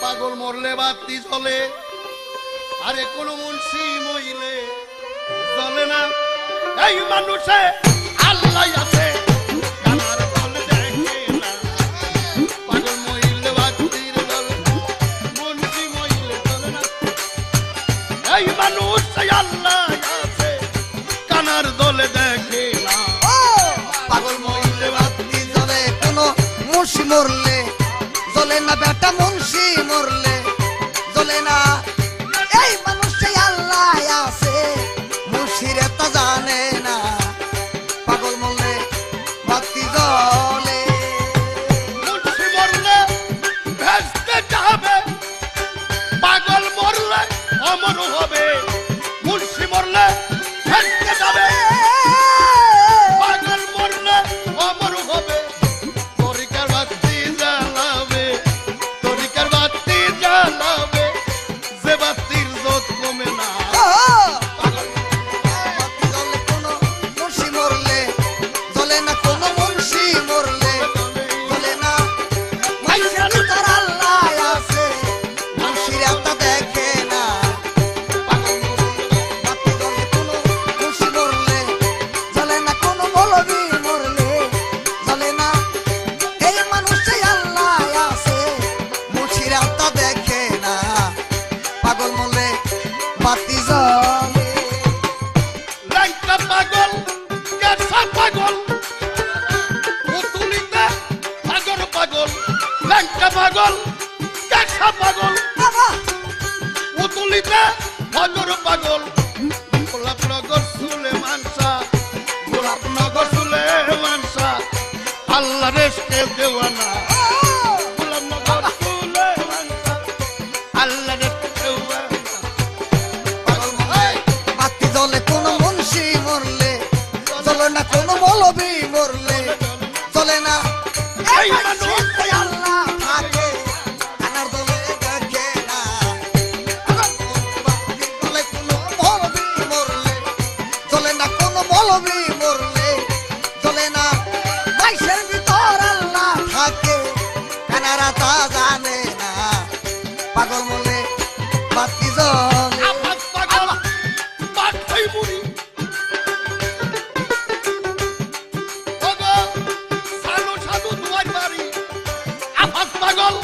পাগল মরলে বাতি জ্বলে, আরে কোন মুন্সি মইলে জ্বলে না। এই মানুষে আল্লাহ আছে, কানার দল দেখে না। পাগল মইলে বাতির দল, মুন্সি মইলে জ্বলে না। এই মানুষে আল্লাহ আছে, কানার দলে দেখে না। পাগল মরলে বাতি জ্বলে, কোন মুন্সি মরলে জ্বলে না। বেটা মুন্সি মরলে জ্বলে না। এই মানুষে আল্লাহ আছে, মুন্সিরে তা জানে না। পাগল মরলে বাতি জ্বলে। মুন্সি মরলে ভেস্তে যাবে, পাগল মরলে অমর হবে। মুন্সি মরলে ভেস্তে যাবে, পাগল মরলে অমর হবে। তরিকার বাতি জ্বালাবে, তরিকার বাতি জ্বালাবে, যে বাতির জোত কমে না। বাতি জ্বলে, কোন মুন্সি মরলে জ্বলে না। কোন মুন্সি মরলে জ্বলে না। মানুষের ভিতর আল্লাহ আছে, মুন্সিরা তা দেখে না। পাগল মরলে বাতি জ্বলে, কোন মুন্সি মরলে জ্বলে না। কোন মৌলবি মরলে জ্বলে না। এই মানুষে আল্লাহ আছে, মুন্সিরা তা দেখে না। পাগল মরলে বাতি জ্বলে। ল্যাংটা পাগল, কেঁচা পাগল, পুতুলিতে সাগর পাগল। ল্যাংটা পাগল, কেঁচা পাগল, বাবা পুতুলিতে সাগর পাগল। গোলাপনগর সুলে মানসা, গোলাপনগর সুলে মানসা, আল্লাহ রেস্কে দেওয়ানা। গোলাপনগর সুলে মানসা, আল্লাহ রেস্কে দেওয়ানা। পাগল মরলে বাতি জ্বলে, কোন মুন্সি মরলে জ্বলে না। কোন মৌলবি মরলে জ্বলে না। এই মানুষে আল্লাহ থাকে, কানার দলে দেখে না। বাতি জ্বলে, কোন মৌলবি মরলে জ্বলে না। কোন মৌলবি মরলে জ্বলে না। বাইশের ভিতর আল্লাহ থাকে, কানারা তা জানে না। পাগল মরলে বাতি জ্বলে। আফাস পাগল, পাঠাই বুড়ি। ওগো, সানু সাধু দুয়ার বাড়ি। আফাস পাগল,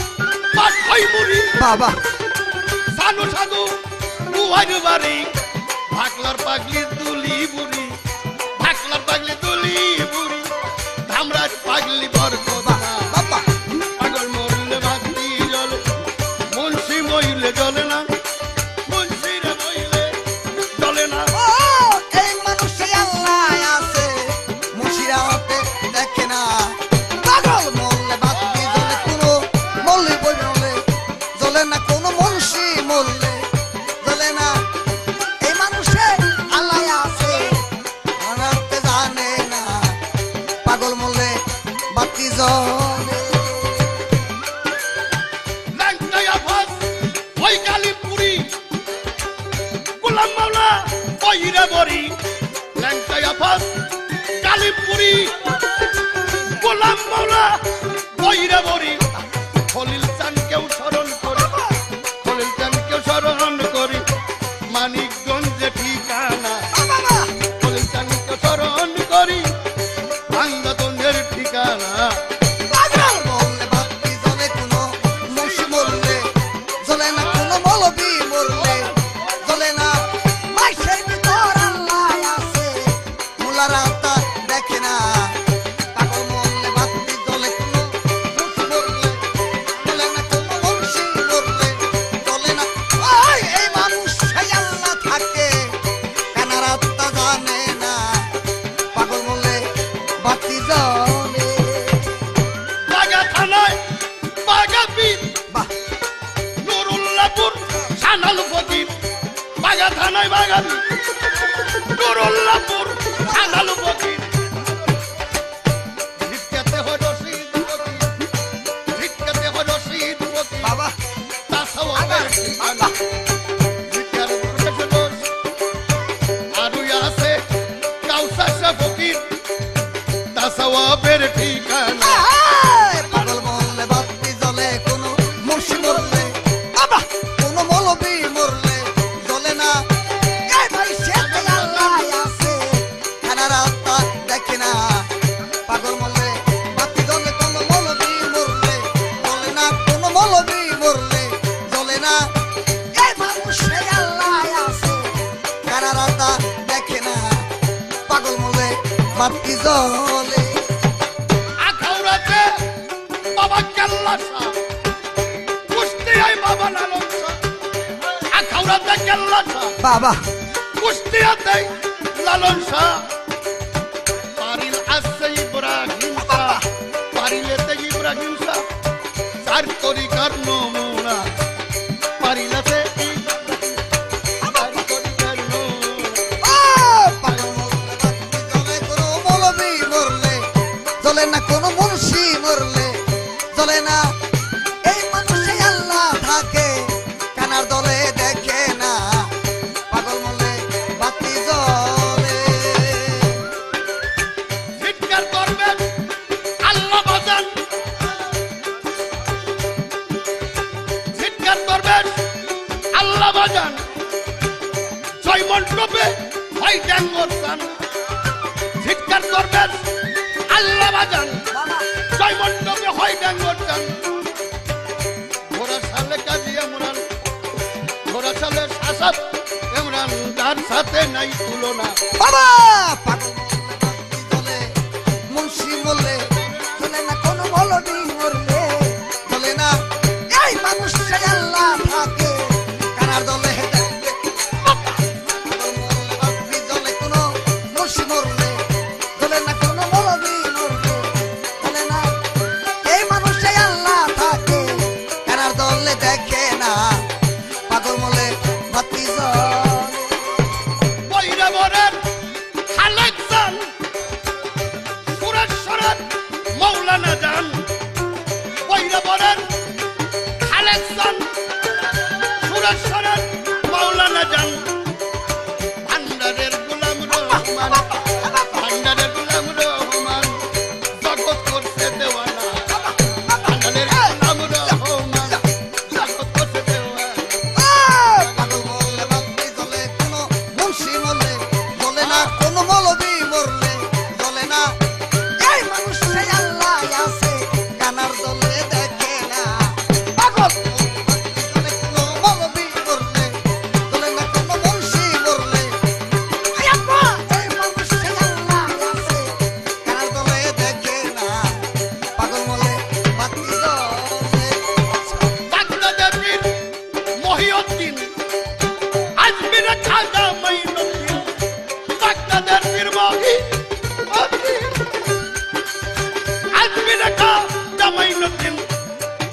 পাঠাই বুড়ি। বাবা সানু সাধু দুয়ার বাড়ি। ভাকলার পাগলি দুলি বুড়ি, ভাকলার পাগলি দুলি বুড়ি। ধামরাজ পাগলি বরকতা। বাবা পাগল মরলে বাতি জ্বলে, মুন্সি মইলে জ্বলে না। মুন্সিরে মইলে জ্বলে না। ও এই মানুষে আল্লাহ আছে, মুন্সিরা হতে দেখে না। পাগল মরলে বাতি জ্বলে, কোন মৌলবি মরলে জ্বলে না। কোন মুন্সি মরলে জ্বলে না। এই মানুষে আল্লাহ আছে, মরতে জানে না। পাগল মরলে বাতি জ্বলে। ল্যাংটাই আফাস, ওই কালীপুরি। গোলাম মাওলা, ওইরে বড়ি। ল্যাংটাই আফাস, কালীপুরি। গোলাম মাওলা, ওইরে বড়ি। খলিল চানকেও স্মরণ করি, খলিল চানকেও স্মরণ করি। মানিকগঞ্জে ঠিকানা, বাবা খলিল চানকেও স্মরণ করি। ভাঙ্গাতনের ঠিকানা। পাগল মরলে বাতি জ্বলে, কোন মুন্সি মরলে জ্বলে না। কোন মৌলবি মরলে জ্বলে না। মাইশের ভিতর আল্লাহ আছে, মুলারা তা দেখে না। পাগল মরলে বাতি জ্বলে, কোন মুন্সি মরলে জ্বলে না। কোন মুন্সি মরলে জ্বলে না। ওই এই মানুষে আল্লাহ থাকে, কানারা তা জানে না। পাগল মরলে বাতি জ্বলে। বাগা থানায় বাগা পীর, বাহ নুরুল্লাহপুর সানাল ফকির। বাগা থানায় বাগা পীর, নুরুল্লাহপুর সানাল ফকির। ভিক্ষাতে হয় রশিদ ফকির, ভিক্ষাতে হয় রশিদ ফকির। বাবা তাসাওয়াবের ঠিকানা। ভিক্ষার প্রকাশে দোষ, আরুই আছে কাউসার শাহ ফকির। তাসাওয়াবের ঠিকানা। পাগল মরলে বাতি জ্বলে, কোন মুন্সি মরলে বাতি জ্বলে আখাউড়াতে বাবা কেল্লা শাহ, কুষ্টিয়ায় বাবা লালন শাহ। আখাউড়াতে কেল্লা শাহ, বাবা কুষ্টিয়াতে লালন শাহ। পারিল আছে ইব্রাহিম শাহ, পারিলেতে ইব্রাহিম শাহ। চার তরিকার নমুনা পারিলেতে চলে না কোন মুন্সি মরলে চলে না এই মানুষে আল্লাহ থাকে কানার দলে দেখে না পাগল মরলে বাতি জ্বলে চিৎকার করবেন আল্লাহ বাজান, চিৎকার করবেন আল্লাহ বাজান। ছয় মণ্ডপে হয় ড্যাঙ্গর চান, চিৎকার করবেন আল্লাহ বাজান। ছয় মণ্ডপে হয় ড্যাঙ্গর চান। ঘোড়া সালে কাজী ইমরান, ঘোড়া সালে শাসক ইমরান, যার সাথে নাই তুলনা। বাবা পাগল মরলে মুন্সি মরলে চলে না কোন মৌলবি মরলে চলে না এই মানুষে আল্লাহ থাকে কানার দলে দেখে চলে কোন মুন্সি মরলে চলে না কোন মৌলবি মরলে চলে না এই মানুষে আল্লাহ থাকে কানার দলে দেখে না পাগল মরলে বাতি জ্বলে বৈরাবরের খালেক যান, সুরেশ্বরের মৌলানা যান। বৈরাবরের খালেক যান, সুরেশ্বরের মৌলানা যান। ভান্ডারের গোলাম রহমান, ভান্ডারের গোলাম রহমান, জগৎ করছে দেওয়ানা। ভান্ডারের গোলাম রহমান, জগৎ করছে দেওয়ানা। পাগল মরলে বাতি জ্বলে কোন মুন্সি মরলে জ্বলে না কোন মৌলবি মরলে জ্বলে না এই মানুষে আল্লাহ আছে কানার দলে দেখে না পাগল জ্বলে কোন মৌলবি মরলে জ্বলে না কোন মুন্সি মরলে এই আব্বা এই মানুষে আল্লাহ আছে কানার দলে দেখে না পাগল মরলে বাতি জ্বলে বাগদাদের মহিউদ্দিন, আজমিরে খাজা মাইনুদ্দিন। বাগদাদের পীর মহিউদ্দিন, আজমিরে খাজা মাইনুদ্দিন।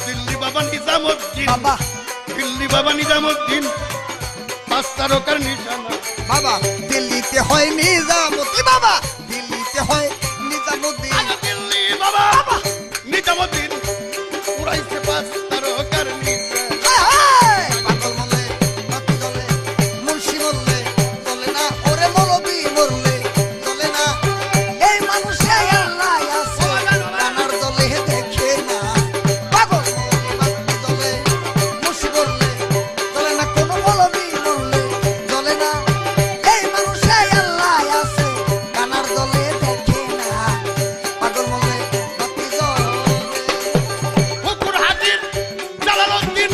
দিল্লি বাবা নিজামুদ্দিন, বাবা দিল্লি বাবা নিজামুদ্দিন, পাঁচ তারকার নিশানা। বাবা দিল্লিতে হয় নিজামুদ্দিন বাবা দিল্লিতে হয় নিজামুদ্দিন আজ দিল্লি বাবা নিজামুদ্দিন, উড়াইছে পাঁচ তারকার নিশানা। পাগল মরলে বাতি জ্বলে মুন্সি মরলে জ্বলে না ওরে মৌলবি মরলে জ্বলে না এই মানুষে আল্লাহ আছে কানার দলে দেখে না পাগল মরলে বাতি জ্বলে মুন্সি মরলে জ্বলে না কোন মৌলবি মরলে জ্বলে না এই মানুষে আল্লাহ আছে কানার দলে দেখে না পাগল মরলে বাতি জ্বলে হুকুর হাজির জালালউদ্দিন,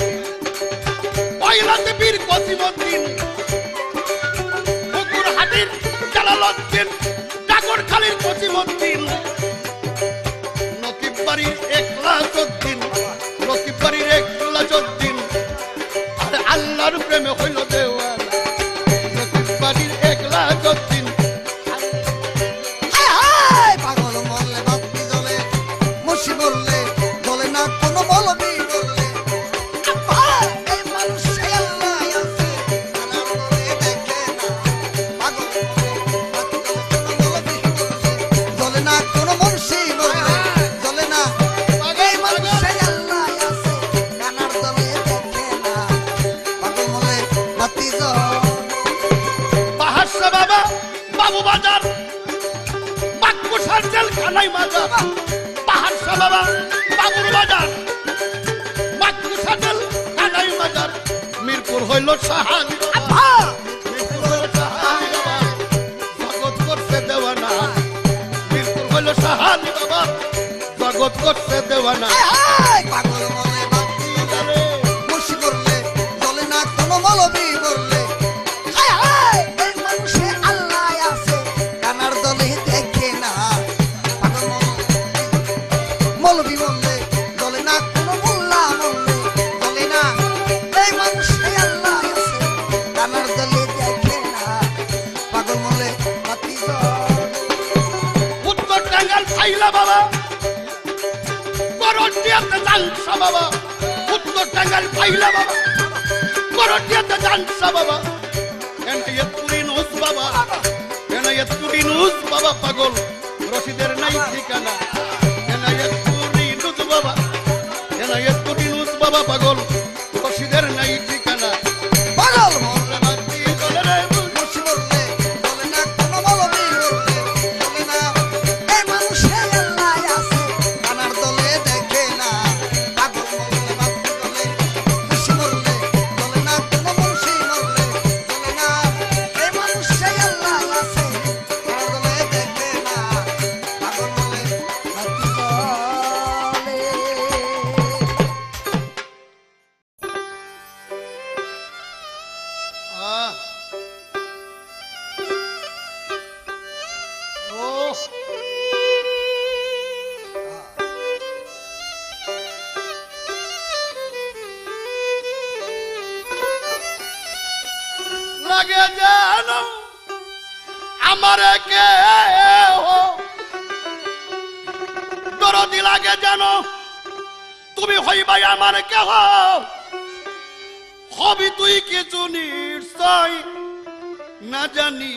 পয়লাতে বীর কসিমউদ্দিন। হুকুর হাজির জালালউদ্দিন, ডাগরখালীর কসিমউদ্দিন। নকিব বাড়ির একলাসউদ্দিন, নকিব বাড়ির একলাসউদ্দিন। আর আল্লাহর প্রেমে হইল দেওয়ানা। নকিব বাড়ির একলাসউদ্দিন। পাগল মরলে বাতি জ্বলে মুন্সি মরলে জ্বলে না কোন মৌলবি মরলে এই মানুষে আল্লাহ আছে কানার দলে দেখে না পাগল মরলে বাতি জ্বলে কোন মৌলবি মরলে জ্বলে না কোন মুন্সি মরলে জ্বলে না এই মানুষে আল্লাহ আছে কানার দলে দেখে না পাগল মরলে বাতি জ্বলে বাহাসা বাবা বাবু বাজার, বাক্কুসার জেলখানায় মাজার। বাহাসা বাবা বাবুর বাজার, বাক্কুসার জেলখানায় মাজার। মিরপুর হইল সাহানি বাবা, মিরপুর হইল সাহানি বাবা, জগৎ করছে দেওয়ানা। মিরপুর হইল সাহানি বাবা, জগৎ করছে দেওয়ানা। পাগল মরলে বাতি জ্বলে মুন্সি মরলে জ্বলে না কোন মৌলবি মরলে এই মানুষে আল্লাহ আছে কানার দলে দেখে না জানসা বাবা উত্তর টাঙ্গাইল পাইলা বাবা করটিয়াতে জানসা বাবা এনায়েত পুরিনুস বাবা এনায়েত পুরিনুস বাবা পাগল রশিদের নাই ঠিকানা এনায়েত পুরিনুস বাবা এনায়েত পুরিনুস বাবা পাগল রশিদের নাই ঠিকানা পাগল মরলে বাতি চলে রে মুর্শি মরলে চলে না কোনো মৌলবি মরলে চলে না এই মানুষে আল্লাহ আছে কানার দলে দেখে না পাগল মরলে বাতি চলে মুর্শি মরলে চলে না কোনো মুর্শি মরলে চলে না এই মানুষে আল্লাহ আছে কানার দলে দেখে না পাগল মরলে বাতি চলে ওহ লাগে জানো আমার কে দরদি লাগে জানো তুমি হইবাই আমার কেহ হবি তুই কিছু নিশ্চয় না জানি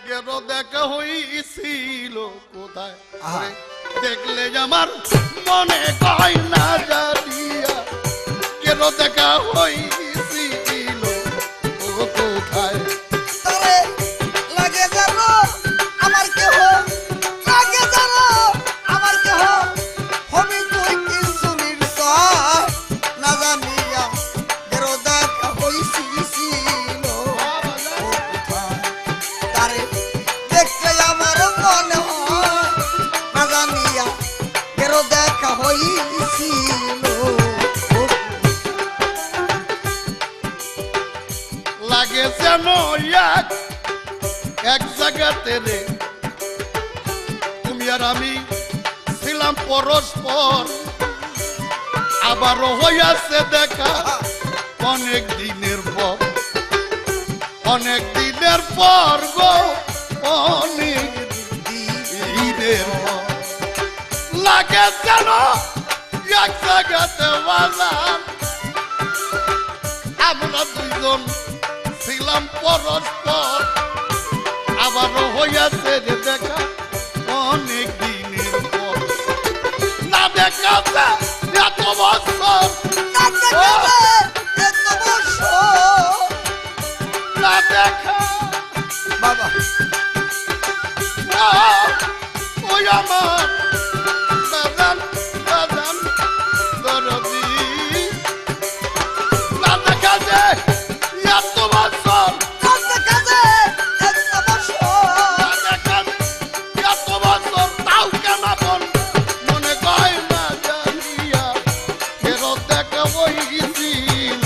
গেরো দেখা হইছিল কোথায় আহা। দেখলে আমার মনে কয় না জানিয়া গেরো দেখা হইছিল কোথায় তারে লাগে জানো আমার কেহ লাগে জানো আমার কেহ হবি তুই কিছু নির্দয় না জানিয়া গেরো দেখা হইছিল তারে দেখতে আমার মনে হয় না জানিয়া গেরো দেখা হইছিল লাগে যেন এক জায়গাতে রে তুমি আর আমি ছিলাম পরস্পর আবারও হইয়াছে দেখা অনেক দিনের পর গো অনেক দিনের পর লাগে যেন এক জায়গাতে বাজার আমরা দুইজন ছিলাম পরস্পর আবারও হইয়াছে রে দেখা অনেক দিনের পর না দেখা এত বছর না দেখা বাবা ওই আমার বাজান দরদি না দেখা যে এত বছর না দেখা এত বছর তাও কেন বল মনে কয় না জানিয়া ফেরত দেখা হইছিল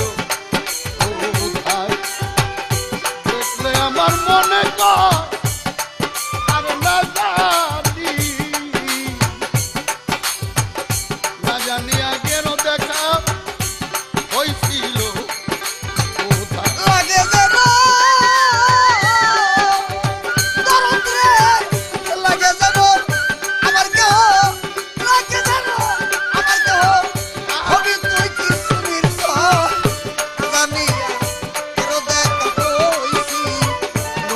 কোথায় দেখলে আমার মনে কয় আর না জানিয়া কেন দেখা হইছিল কোথায় লাগে জানো দরদ রে লাগে জানো আমার কেহ লাগে জানো আমার কেহ হবি তুই কিছু নির্দয় জানিয়া গেরো দেখা হইছিল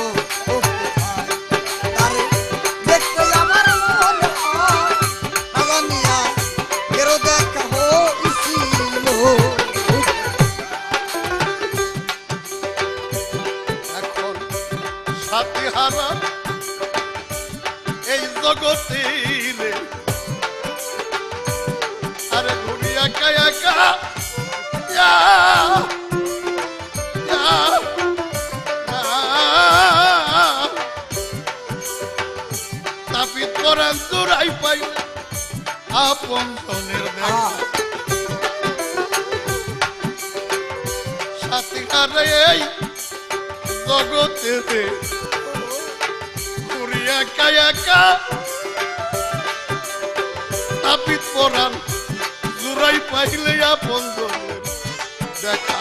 তারে দেখতে আমার মনে হয় না জানিয়া গেরো দেখা হইছিল এখন সাথী হারা এই জগতে রে আরে ঘুরি একা একা ইয়া, ইয়া, তাপিত করেন জোড়াই পাই আপন জনের দেখা সাথী হারা এই জগতে রে ঘুরি একা একা তাপিত পরান জোড়াই পাইলে আপন জনের দেখা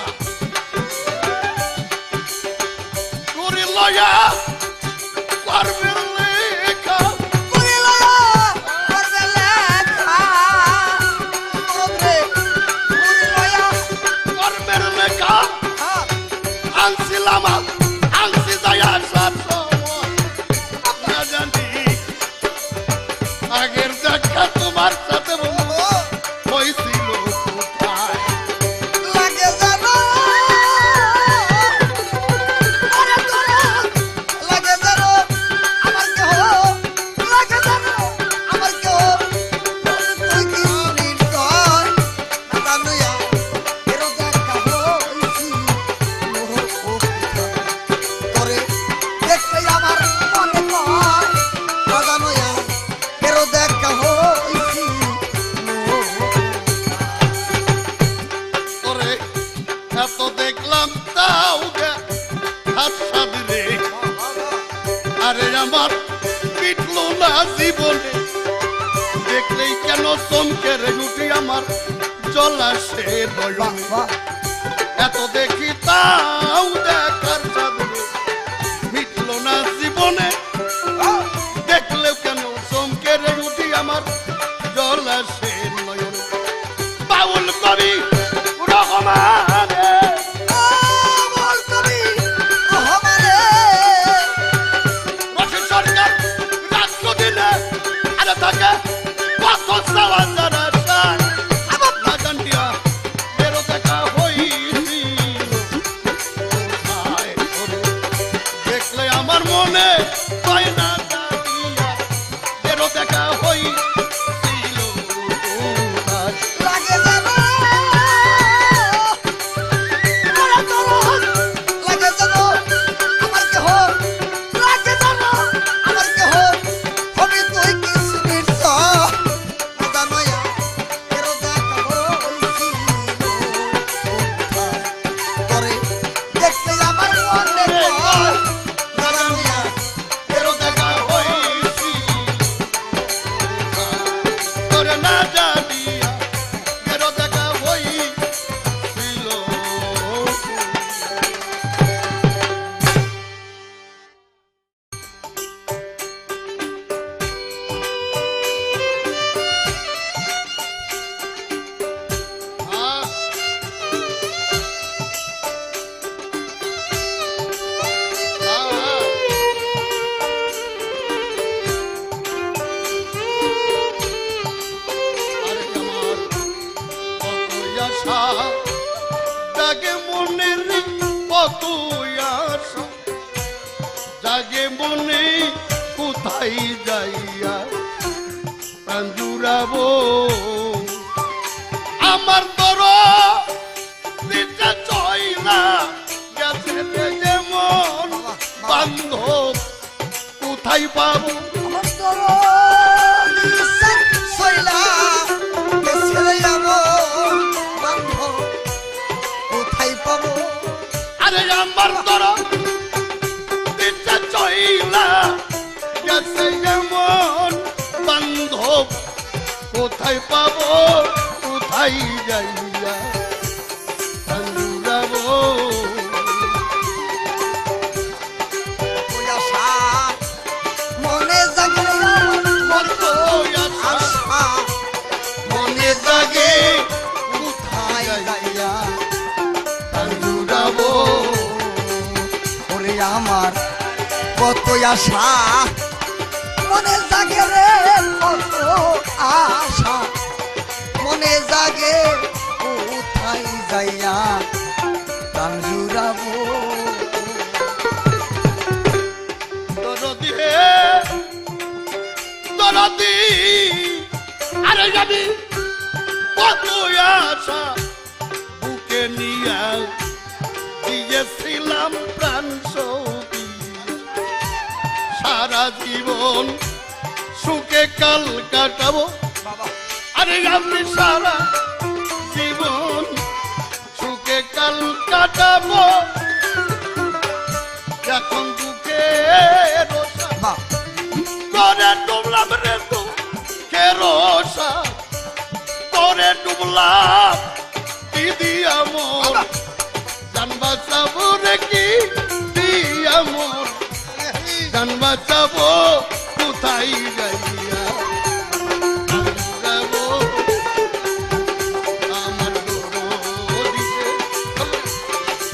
ঘুরি লয়া করবে লেখা আমার পিটলো না জীবনে দেখলেই কেন চমকে রে উঠি আমার জলাশে নয়ন এত দেখি তাও দেখার সাধনে মিটলো না জীবনে দেখলেও কেন চমকে রে উঠি আমার জলাশে নয়ন বাউল কবি রহমানে রশিদ সরকার রাষ্ট্র দিনে আরে থাকে কত সাওয়াল জানা চায় আমার লাগান দিয়া বেরো দেখা হইছি দেখলে আমার মনে হয় না দিয়া বেরো দেখা হইছিল লাগে জানো লাগে জানো আমার কেহ লাগে জানো আমার কেহ হবি তুই কিছু মিটছ জানোয়া এর দেখা হইছি করে দেখতে আমার মনে হয় জানোয়া বেরো দেখা হইছি তোরে না জানিয়া বেরো দেখা হইছিল জাগে মনের কত আশা জাগে মনে কোথায় যাইয়া প্রাণ জুড়াবো আমার তোর দিতে চাই না গেছে যেমন বান্ধব কোথায় পাবো আমার তোর নিঃশ্বাস সইলা গেছে এমন বান্ধব কোথায় পাবো আরে আমার তোর দিতে চাই না গেছে যেমন বান্ধব কোথায় পাবো কোথায় যাইয়া যাবো ওই আশা মনে জাগলে আমার কত আশা মনে জাগে কোথায় যাইয়া যাবো ওরে আমার কত আশা মনে জাগে রে কত আশা মনে জাগে কোথায় যাইয়া প্রাণ জুড়াবো দরদি হে দরদি আরে যাবি কত আশা বুকে নিয়া দিয়েছিলাম প্রাণ সৌদি সারা জীবন সুখে কাল কাটাবো বাবা আরে আমি সারা জীবন সুখে কাল কাটাবো এখন দুঃখে বা করে ডুবলাম রে তু কেরোসা করে ডুবলাম কি দিয়া মোর জানবা চাবো রে কি দিয়া মোর জানবা চাবো কোথায় যাইয়া যাবো আমার দিতে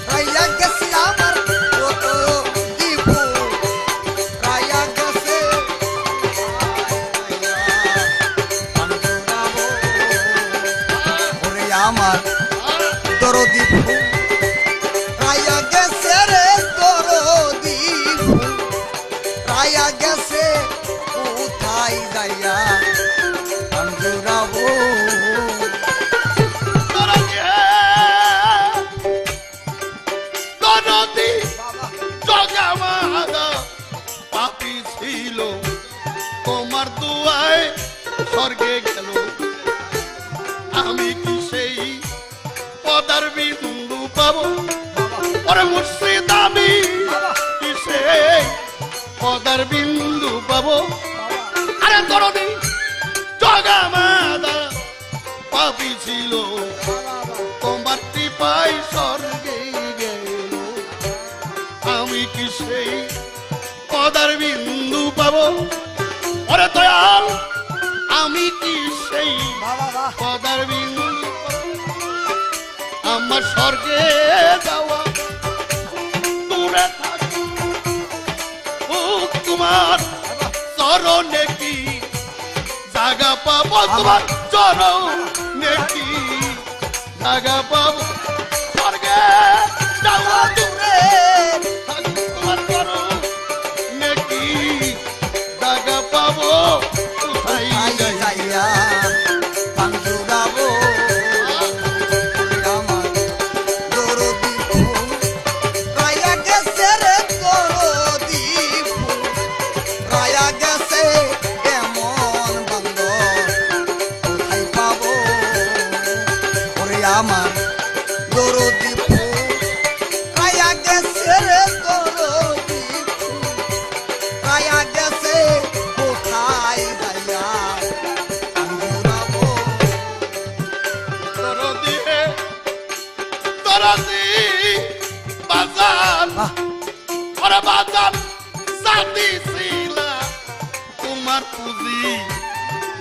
রাইয়া গেছে আমার কত দিব রাইয়া গেছে ওরে আমার দরদি ফুল রাইয়া গেছে রে দরদি ফুল রাইয়া গেছে কোথায় যাইয়া আঞ্জুরাবো পাপি ছিল তোমার দুয়ায় স্বর্গে গেল আমি কি সেই পদার বিন্দু পাবো ওরে মুর্শিদ আমি কি সেই পদার পদার বিন্দু পাবো আরে দরদি জগা মাদা পাপি ছিল তোমার টিপাই স্বর্গে গেল আমি কি সেই পদার বিন্দু পাবো ওরে দয়াল আমি কি সেই পদার বিন্দু আমার স্বর্গে যাওয়া দূরে থাকি তোমার চরণে কি জাগা পাবো তোমার চরণে কি জাগা পাবো স্বর্গে যাওয়া দূরে থাকি তোমার চরণে কি জাগা পাবো কোথায় যাই যাইয়া পাঞ্জুরাবো আমার দরদি ফুল রায়া গেছে রে দরদি ফুল রায়া গেছে এমন বন্ধ কোথায় পাবো ওরে আমার দরদি ফুল রায়া গেছে রে দরদি ফুল রায়া গেছে কোথায় যাইয়া পাঞ্জুরাবো দরদি দরদি বাজার ওরে বাজার জাতি ছিলা তোমার পুঁজি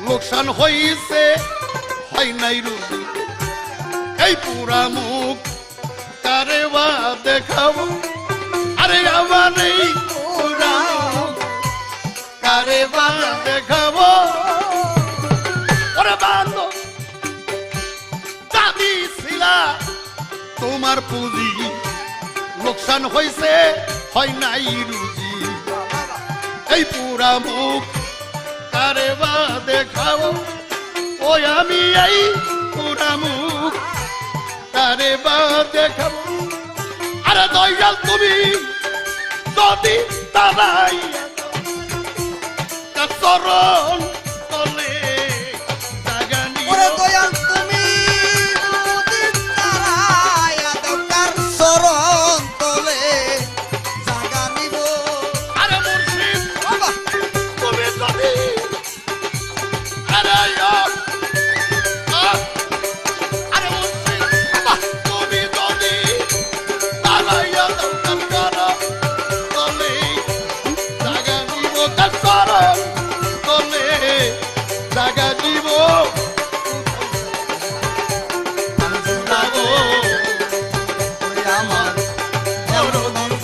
লোকসান হইছে হয় নাই রুজি এই পুরা মুখ কারে বা দেখাবো আরে আমার এই পুরা মুখ কারে বা দেখাবো ওরে বান্ধব জাতি ছিলা তোমার পুঁজি লোকসান হইছে হয় নাই রুজি এই পুরা মুখ কারে বা দেখাবো ওই আমি এই পুরা মুখ কারে বা দেখাবো আরে দয়াল তুমি যদি দাঁড়াই চরণ তলে জাগা ওরে নিও দয়াল তুমি যদি তারায়া দরকার চরণ তলে জাগা নিব আরে মুর্শিদ বাবা তুমি যদি আরে আরে মুর্শিদ তুমি যদি দাঁড়াইয়া দরকার তলে জাগা নিব তার চরণ তলে জাগা নিব পাঞ্জুরাবো ওরে আমার এমন বন্ধ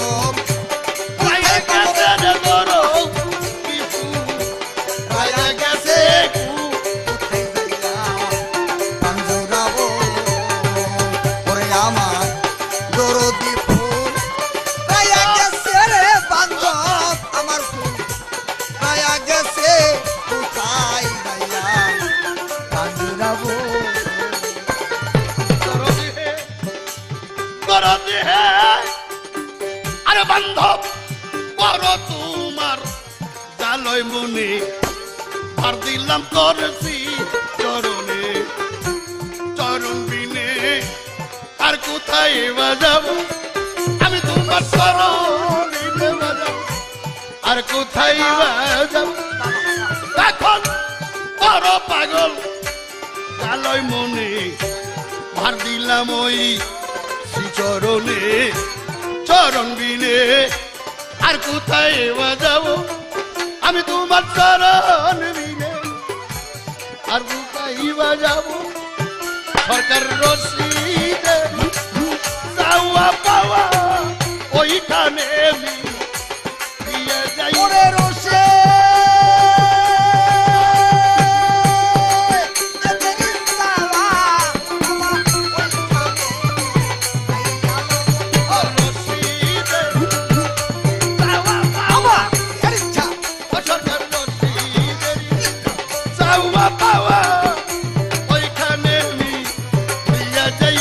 রায়া গেছে রে গরো কিছু রায়া গেছে কোথায় যাইয়া পাঞ্জুরাবো ওরে আমার দরদি ফুল রায়া গেছে রে বান্ধব আমার ফুল রায়া গেছে কোথায় যাইয়া পাঞ্জুরাবো দরদি হে আরে বান্ধব বড় তোমার জালয় মনে আর দিলাম করছি চরণে চরণ বিনে আর কোথায় বাজাবো আমি তোমার চরণ বিনে বাজাবো আর কোথায় বাজাবো এখন বড় পাগল জালয় মনে ভার দিলাম ওই চরণে চরণ বিনে আর কোথায় বাজাবো আমি তোমার চরণ বিনে আর কোথায় বাজাবো সরকার রশিদে যাওয়া পাওয়া ওইখানে দিয়ে যাই ওরে রোশে এদেরই সালা আমার রশিদে যাওয়া পাওয়া আমার এর ইচ্ছা সরকার রশিদে যাওয়া পাওয়া ওইখানে দিয়া যাই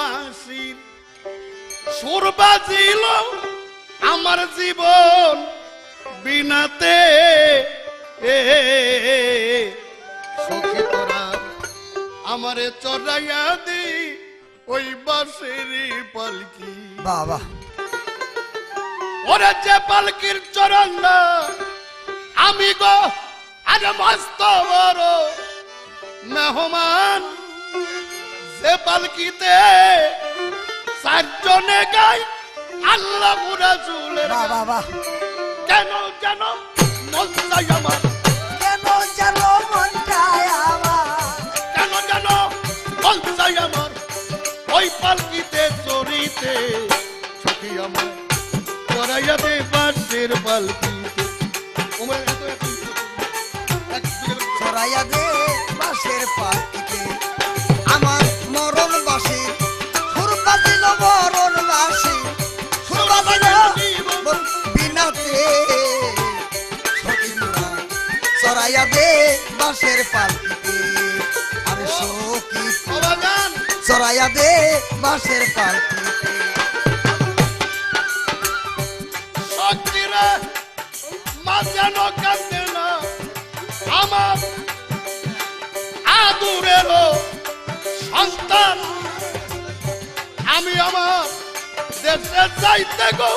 বাঁশির সুর বাজিল আমার জীবন বিনাতে সখী তোরা আমারে চড়াইয়া দি ওই বাঁশের পালকি বাবা ওরে যে পালকির চরণ আমি গো আরে মস্ত বড় মেহমান যে পালকিতে চারজনে গাই আল্লাহ পুরা চুলের বাবা কেন কেন মন চাই আমার কেন যেন মন চায় আমার কেন কেন মন চাই আমার ওই পালকিতে চড়িতে ছুটি আমার চড়াইয়া দে বাঁশের পালকিতে ওমরা এত এত ছড়াইয়া দে বাঁশের পাখিতে আমার মরণ বাসি সুর বাজিল মরণ বাসি সুর বাজিল বিনাতে সখীরা ছড়াইয়া দে বাঁশের পাখিতে আরে সখী অবাগান ছড়াইয়া দে বাঁশের পাখিতে শক্তিরা মা যেন কাঁদে না আমার আদুরেরও সন্তান আমি আমার দেশে যাইতে গো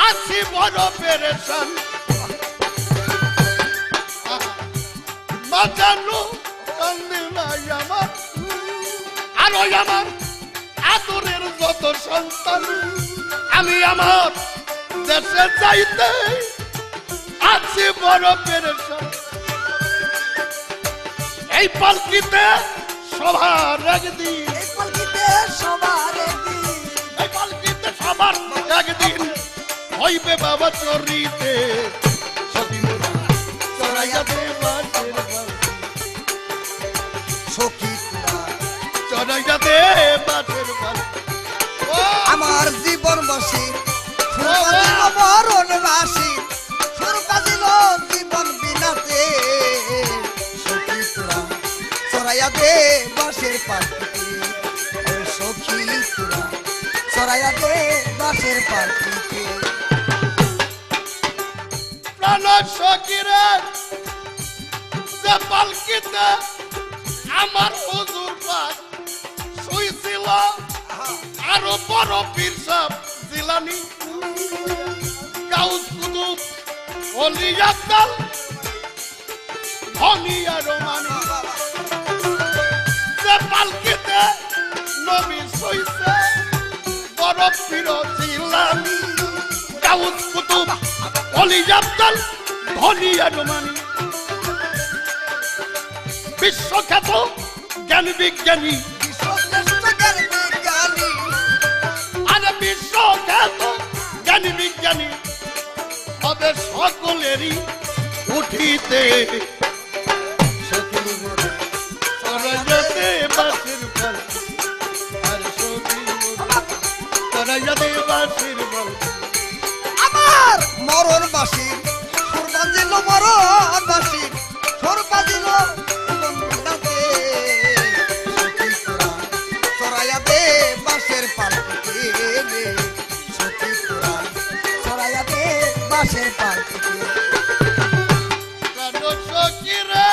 আছি বড় পেরেশান মা জানো কান্দে নাই আমার আর ওই আমার আদুরের যত সন্তান আমি আমার দেশে যাইতে আছি বড় পেরেশান এই পালকিতে সবার একদিন এই পালকিতে সবার একদিন এই পালকিতে সবার একদিন হইবে বাবা চরিতে সদিন চড়াইয়া দে বাঁশের পালকি সখী তোরা চড়াইয়া দে বাঁশের পালকি ও আমার জীবন বাসি সুর বাজিল মরণ বাসি সুর বাজিল জীবন বিনাতে সখী তোরা ছড়াইয়া দে বাঁশের পাখিতে সখী তোরা ছড়াইয়া দে বাঁশের পাখিতে প্রাণ সকিরে যে পালকিতে আমার হুজুর পাক শুইছিল আরো বড় পীর সাহেব জিলানি গাউস কুতুব ওলি আব্দাল ধনী আর রোমানি যে পালকিতে নবী শুইছে বড় পীর জিলানি গাউস কুতুব ওলি আব্দাল ধনী আর রোমানি বিশ্বখ্যাত জ্ঞান বিজ্ঞানী বিশ্বজ্ঞান বিজ্ঞানী আরে বিশ্বখ্যাত জ্ঞান বিজ্ঞানী হবে সকলেরই উঠিতে চড়াইয়াতে বাঁশের পালকি আর সখী চড়াইয়াতে বাঁশের পালকি আমার মরণ বাসির সুর বাজিল মরণ বাসির সুর বাজিল জীবন বিনাতে সখী তোরা ছড়াইয়া দে বাঁশের পালকিতে সখী তোরা ছড়াইয়া দে বাঁশের পালকিতে প্রাণ সখীরে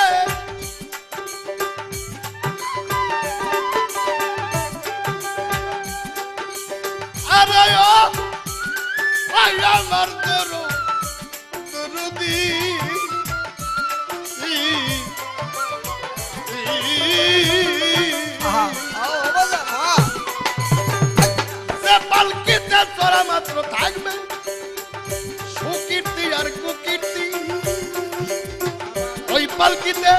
আরে ও আই আমার দরদি আহা আও বাজার হা যে পালকিতে চড়া মাত্র থাকবে সুকীর্তি আর কুকীর্তি ওই পালকিতে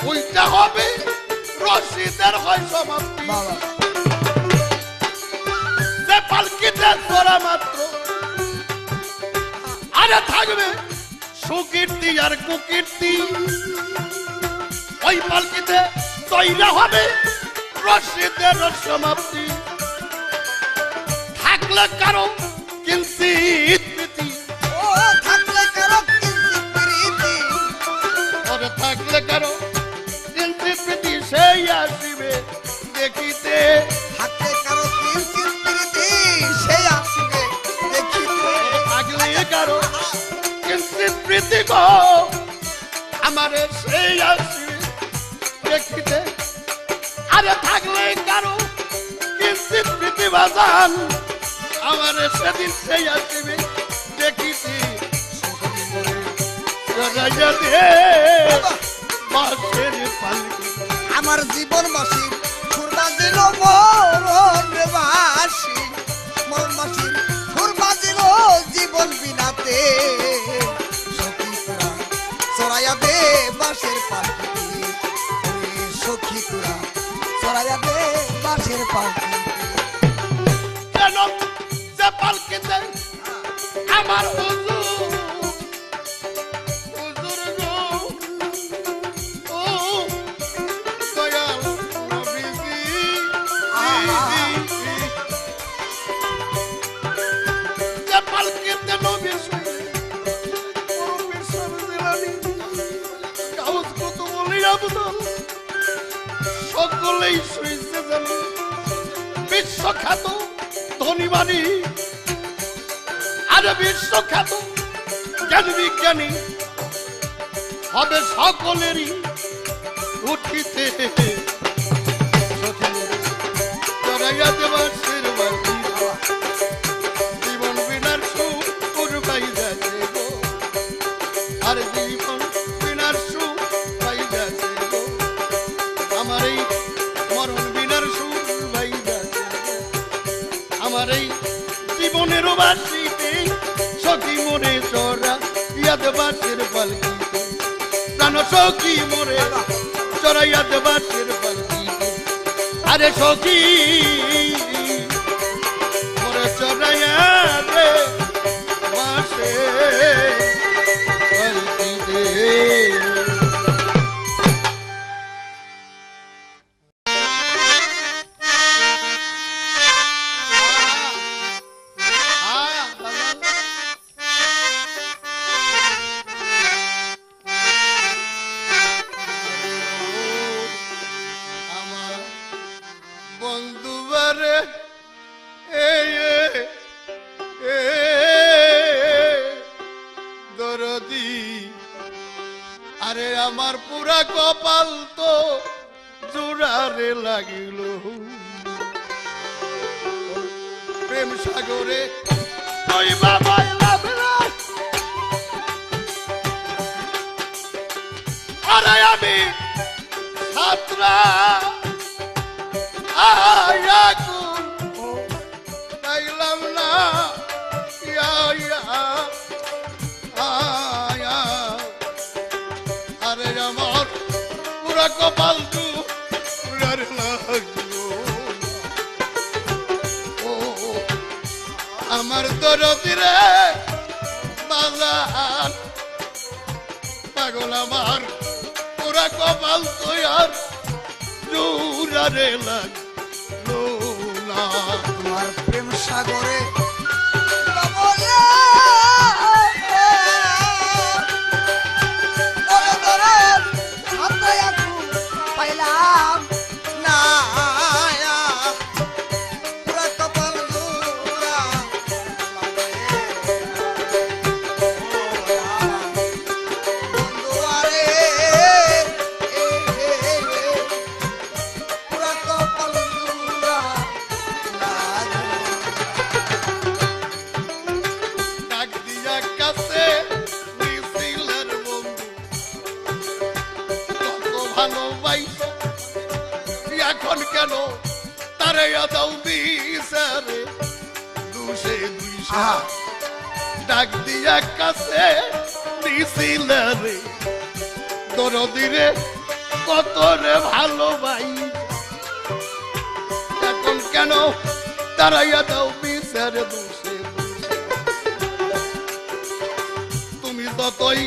উল্টা হবে রশিদের হয় সমাপ্তি বাবা যে পালকিতে চড়া মাত্র আরে থাকবে সুকীর্তি আর কুকীর্তি ওই পালকিতে তৈরি হবে রশিদের সমাপ্তি থাকলে কারো কিঞ্চিত প্রীতি ও থাকলে কারো কিঞ্চিত প্রীতি ওরে থাকলে কারো কিঞ্চিত প্রীতি সেই আসিবে দেখিতে থাকলে প্রীতি গো আমারে সেই আসবে দেখিতে আরে থাকলে কারো কিঞ্চিত প্রীতি বাজান আমারে সেদিন সেই আসবে দেখিতে আমার জীবনবাসী সুরবা দিল মরণবাসী মরণবাসী সুরবা দিল জীবন বিনাতে সখী তোরা চড়াইয়া দে বাঁশের পালকি সখী তোরা চড়াইয়া দে বাঁশের পালকি কেন যে পালকিতে আমার সকলেই শুয়েছে যেন বিশ্বখ্যাত ধনীবাণী আর বিশ্বখ্যাত জ্ঞান বিজ্ঞানী হবে সকলেরই উঠিতে জীবন বিনার সুখ পাই যাচ্ছে গো আর জীবন বিনার সুখ পাই যাচ্ছে গো আমার এই মরণ বিনার সুখ পাই যাচ্ছে আমার এই জীবনের বাসিতে সখী মরে চড়া ইয়াদ বাসের পালকিতে প্রাণ সখী মরে চড়া ইয়াদ বাসের পালকিতে আরে সখী মরে চড়া ইয়াদ বাসের পালকিতে আরে আমার পুরা কপাল তো জোড়ারে লাগিল প্রেম সাগরে আরে আমি ছাত্রা পাইলাম না আরে আমার পুরা কপাল জোড়ারে লাগলো আমার দরদিরে বাজার পাগল আমার পুরা কপাল তো আর জোড়ারে লাগলো না তোমার প্রেম সাগরে পাইলাম না পুরা কপাল জোড়া বন্ধুয়ারে পুরা কপাল জোড়া ডাক দিয়া কাছে নিছিলের বন্ধু কত ভালোবাইছো এখন কেন তারে দাও বিচারে দুষে দুইশা ডাক দিয়া কাছে নিছিলের দরদিরে কত রে ভালোবাই এখন কেন তারাইয়া দাও বিচারে দুষে তুমি যতই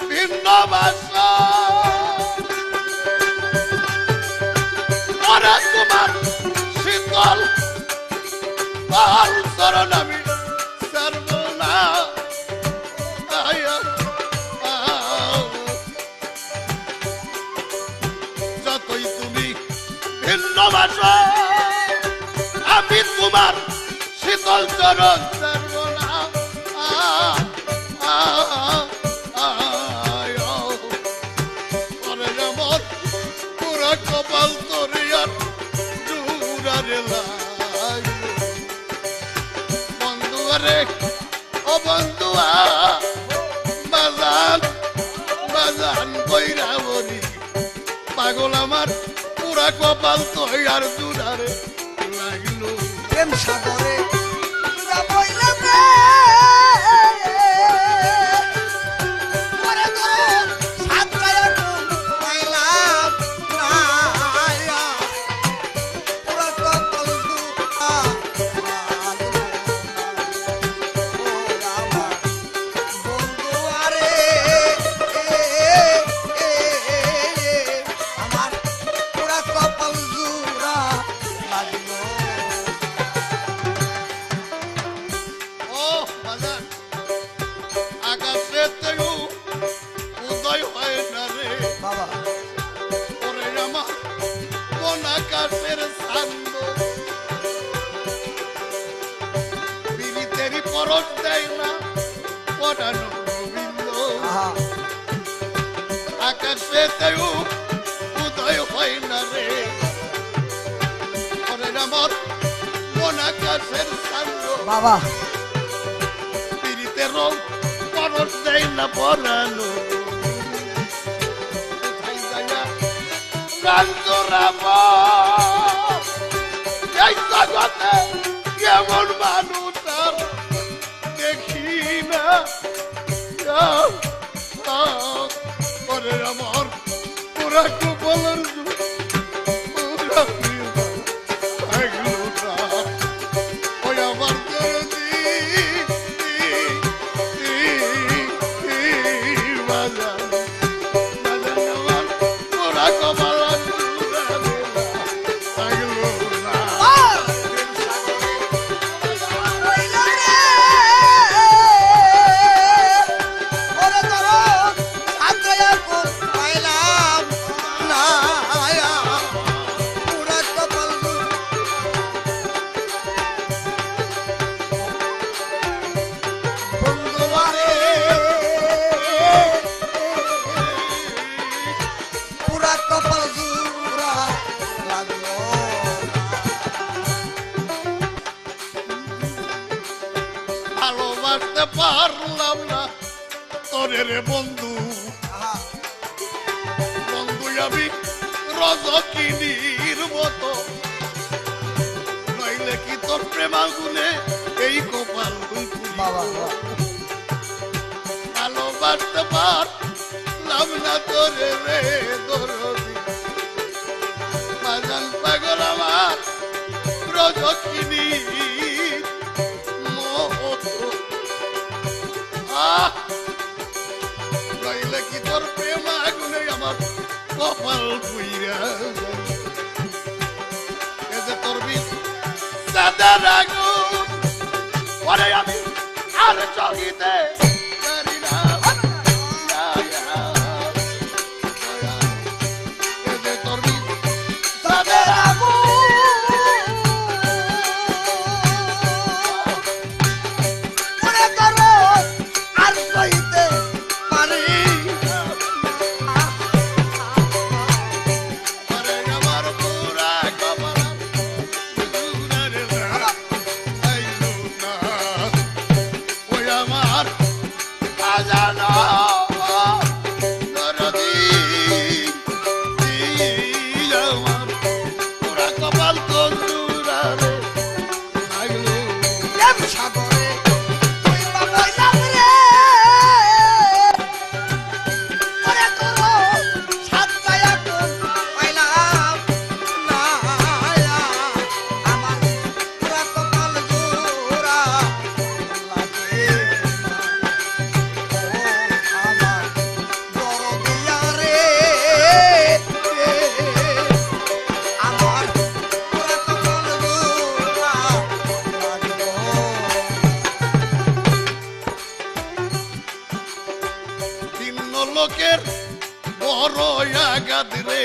ভিন্ন বাসা তোমার শীতল পাল চরণ আমি সর্ব না যতই তুমি ভিন্ন বাসা আমি তোমার শীতল চরণ সর্ব না কইরা বলি পাগল আমার পুরা কপাল তৈয়ার দুরারে লাগলো প্রেম সাগরে যা বইলাম রে ওরে তো সাতটায় কোন পাইলাম না পুরা কপাল দুটা বন্ধু আরে আমার পুরা কপাল জুড়া লাগলো ও বাজার আকাশে তেউ উদয় হয় না রে বাবা ওরে আমার কোন আকাশের সান্দ বিরিতেরি পরশ দেয় না পড়ানো রবীন্দ্র আহা আকাশে তেউ উদয় হয় না রে ওরে আমার কোন আকাশের সান্দ বাবা পিরিতে রং পরশ দেয় না পরানো কোথায় যাইয়া কান্তরাম এই জগতে কেমন মানুষ আর দেখি না ওরে আমার পুরা কপালের পুরা ওই আমার পুরা কপাল ওইলা রে ওরে তোর সাতটায় কোন পাইলাম না পুরা কপাল বন্ধু আরে পুরা কপাল জুড়া লাগলো ভালোবাসতে পারলাম না তোরে রে বন্ধু আহা বন্ধু আমি রজকিনীর মতো নইলে কি তোর প্রেমাগুনে এই কপাল বাবা ভালোবাসতে পারলাম না তোরে রে দরদি বাজান পাগল আমার রজকিনী নইলে কি তোর প্রেম আগুনে আমার কপাল পুইরা এতে তোর বিষ সাদার আগুন পরে আমি আর চলিতে পারি না এতে তোর বিষ সাদার ওরে তোর আর সইতে পারি পরে আমার পুরা কপাল পুরারে আইলো না ওই আমার আজানা দরদি আমার পুরা কপাল তোর পুরারে আইলো প্রেম সাগরে তুই বাবাইলাম রে ওরে তোর সাতটায় কোন পাইলাম না আমার পুরা কপাল জোড়া লাগে আমার বড় দিয়া রে আমার পুরা কপাল জোড়া লাগলো ভিন্ন লোকের বড় আঘাত রে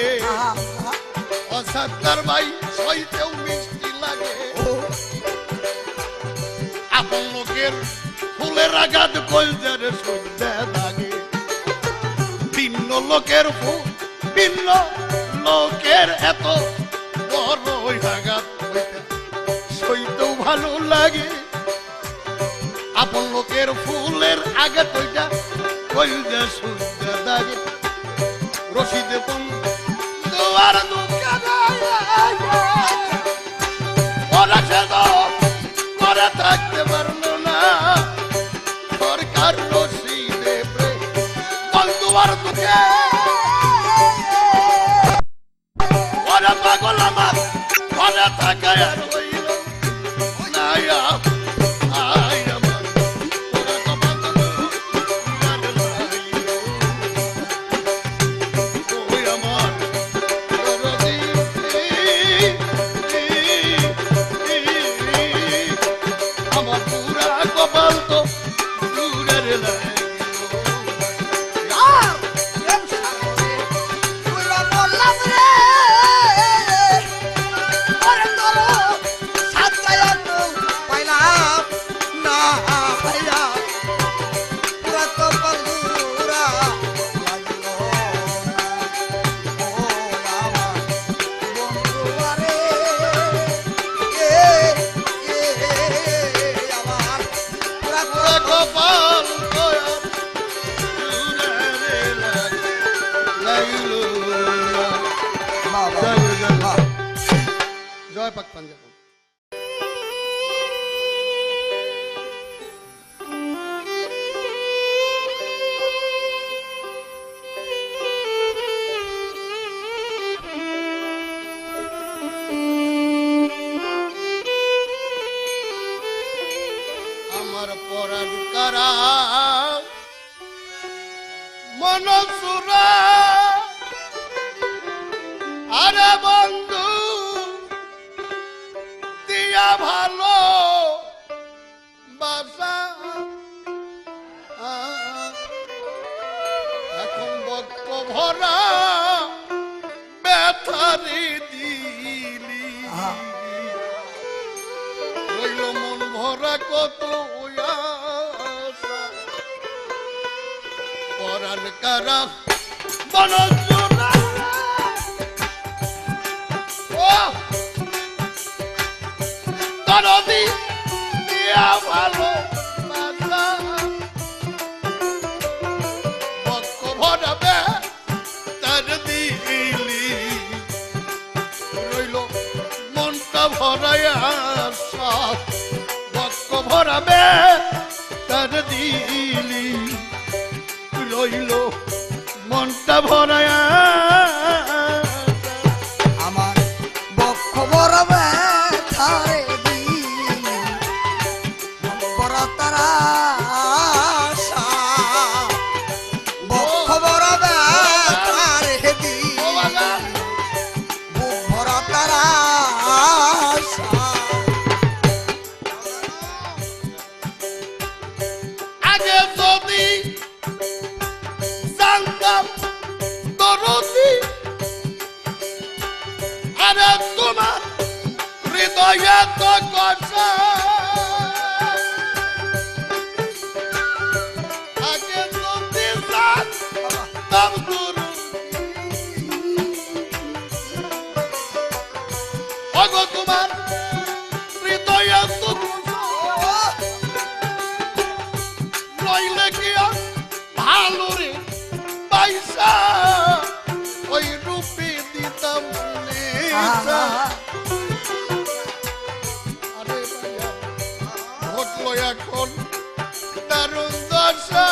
অসাধার ভাই সইতেও মিষ্টি লাগে আপন লোকের ফুলের আঘাত কলজার সইতে লাগে ভিন্ন লোকের ফুল ভিন্ন লোকের এত বড় আঘাত সইতেও ভালো লাগে আপন লোকের ফুলের আঘাত কলজা সইতে লাগে রশিদে দুয়ার দুঃখে ওরা সে তো করে থাকতে পারলো না সরকার রশিদে দুয়ার দুঃখে ওরা পাগল আমার ঘরে থাকে আর হইল না আয় আমার ওরা কপাল ওই আমার আমার পুরা কপাল তো দূরের লাগে জয় পাক পাঞ্জাব আমার পরাণ কারা মনসুরা আরে বন্ধু দিয়া ভালো বাসা এখন বক্ত ভরা ব্যথারি দিলি রইল মন ভরা কত পরাণ কারা বনজোড়া নদী দিয়া ভালো বক্ষ ভরাবে তার দিলি রইল মনটা ভরাইয়া বক্ষ ভরাবে তার দিলি রইল মনটা ভরাইয়া আমার বক্ষ ভরাবে থারে তারা বক্ষ ভরাবে থারে দি বুক ভরা তারা আগে যদি জানতাম দরদি আরে তোমার হৃদয়ে তো কথা আগে যদি জানতাম ওগো তোমার হৃদয়ে তো নইলে কি ভালো রে পয়সা ওই রূপে দিতাম আরে ভাইয়া ঘটলো এখন দারুণ দশা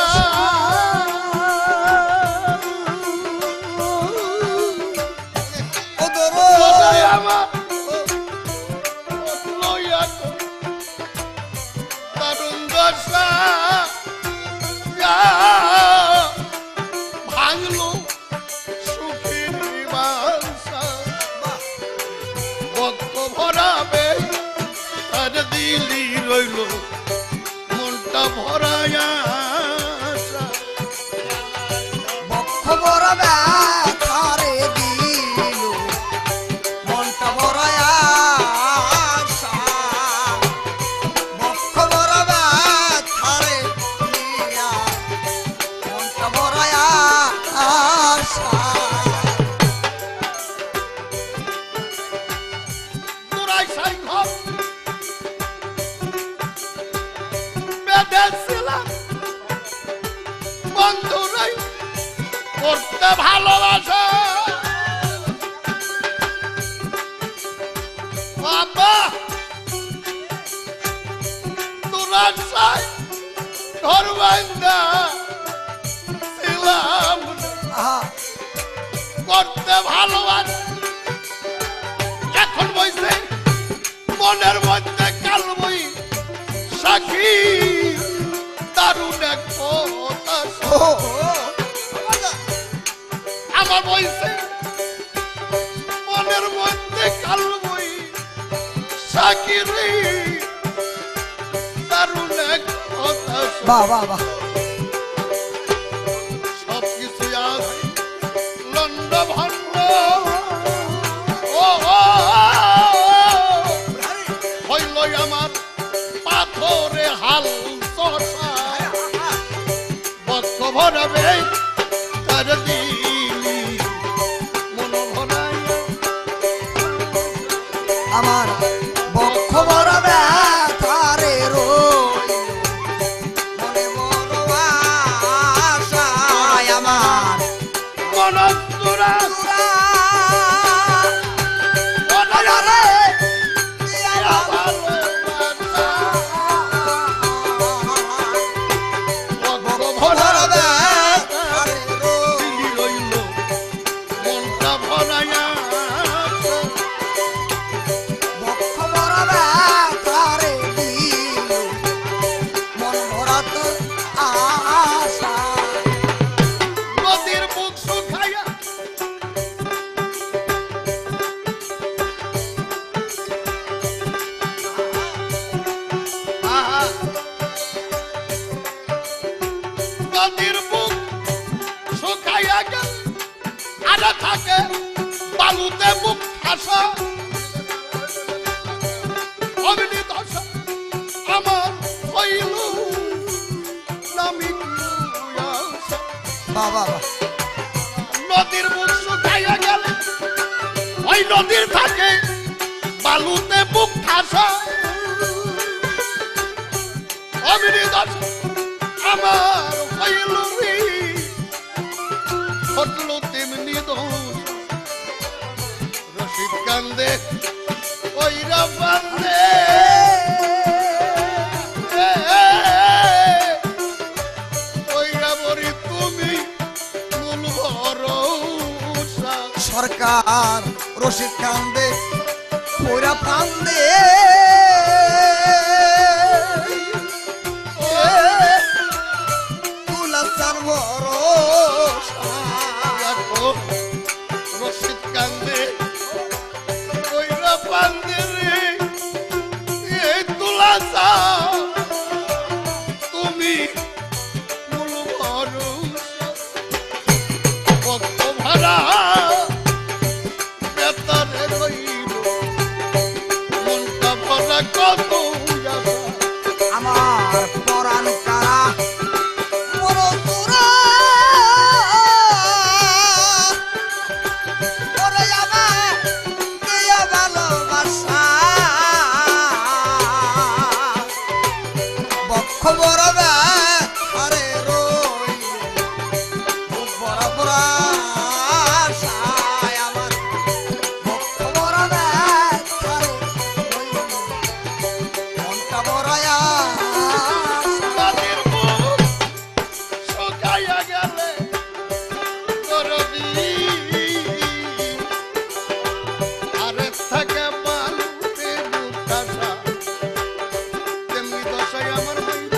আমার ঘটলো এখন দারুণ দশা ভাঙলো সুখের বাসা বক্ষ ভরাবে আর দিলি রইল মনটা ভরায়া বক্ষ ভরাবে থারে দিল মনটা ভরায়া বক্ষ ভরাবে থারে দিয়া মনটা ভরায়া তোরাই সাই ঘর বেঁধেছিলাম বন্ধুরাই করতে ভালোবাসা বাবা তোরা চাই ঘর বান্ধা ছিলাম আহা করতে ভালোবাসা এখন বইছে মনের মধ্যে কাল বই সাক্ষী দারুণ এক কথা ও আমার বইছে মনের মধ্যে কাল বই সাক্ষী রে দারুণ এক কথা বাহ বাহ বাহ সব কিছু আছে লন্ড ভন্ড ও হইল আমার পাথরে হাল চষা বক্ষ ভরাবে তার দিলি মন ভরাই আমার বক্ষ বড় ব্যথারে রইল মনে বড় আশায় আমার মন তোরা রে বক্ষ বড় ব্যথারে দিল মন ভরা তোর আশা নদীর বুক শুকাইয়া নদীর বুক শুকাইয়া গেল আর থাকে বালুতে বুক ফাঁসা অগ্নি দশা আমার হইল নামি আশা বাবা বাবা নদীর বুক শুকাইয়া গেলে ওই নদীর থাকে বালুতে বুক ঠাসা অগ্নি দশা আমার হইল রে ঘটল তেমনি দোষ রশিদ কান্দে ওইরা বান্দে ওইরা বলি তুমি মূল ভরসা সরকার রশিদ কান্দে পুরা কান্দে তুলাচার ভরসা দেখো রশিদ কান্দে ওইরা বান্দে রে এই তুলাসা তুমি মূল ভরসা ভক্ত ভরা বেতারে রইল মনটা ভরা কত আশা আমার পরাণ কারা বড় তোরা ওরে আমার দিয়া ভালোবাসা বক্ষ বড় ব্যথারে রইল বুক বড় বড় আশায় আমার বক্ষ বড় ব্যথারে রইল মনটা বড় আশা নদীর বুক শুকাইয়া গেলে দরদি আরে থাকে বালুতে বুক ঠাসা তেমনি দশায় আমার হইল